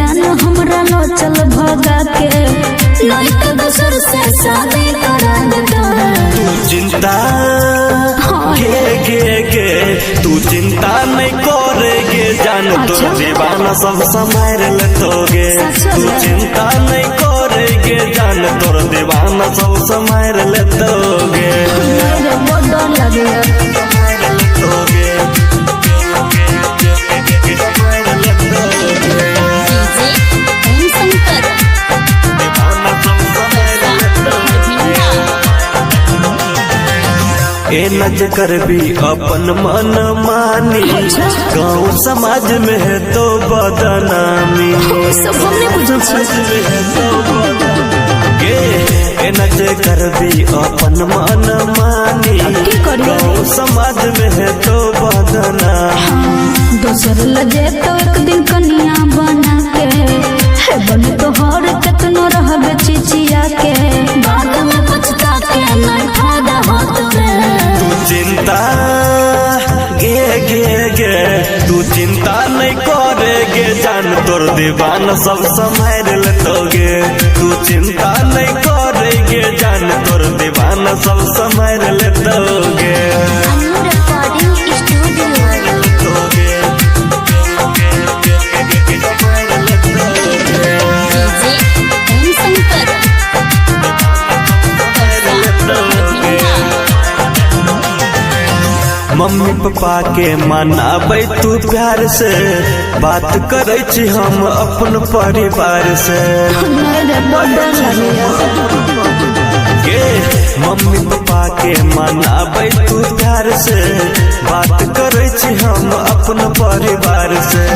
जान हमरा लो चल भगा के नहीं तो दूसर से शादी करा देता तू चिंता गे तू चिंता नहीं करेगे जान तोर दीवाना सब संभाल लेतोगे। तू चिंता नहीं करेगे जान तोर दीवाना सब संभाल लेतोगे। बहुत डर लगे ए नज कर भी अपन मन मानी गाँव समाज में है तो बदनामी सब हमने बुझल ए नज कर भी अपन मन मानी गाँव समाज में है तो बदनामी। दोसर लगे तो एक दिन कन्या बना के है बने तो हर कितनो रहबे चिचिया के बाद में पछता के नहीं फायदा होत रे। चिंता गे तू चिंता नहीं करेगे जान तोर दीवाना सब संभाल लेतोगे। तू चिंता नहीं करेगे जान तोर दीवाना सब संभाल लेतोगे। मम्मी पापा के मनाबै तू प्यार से बात करे छी हम अपन परिवार से गे मम्मी पापा के मनाबै तू प्यार से बात करे छी हम अपन परिवार से।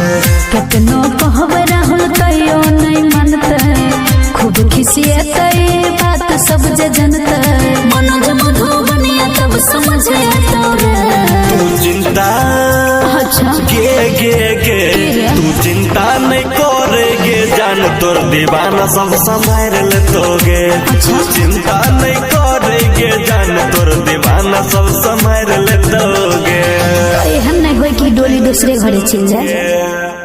कितनो कहबै राहुल कहियो नहीं मानते खूब खिसियते बात सब जे जनते मनोज मधुबनिया तब समझे तू चिंता गे तू चिंता नहीं करेगे जान तोर दीवाना सब संभाल लेतोगे। तू चिंता नहीं करेगे जान तोर दीवाना सब संभाल लेतोगे। एहन नहीं होई कि डोली दूसरे घरे चल जाए।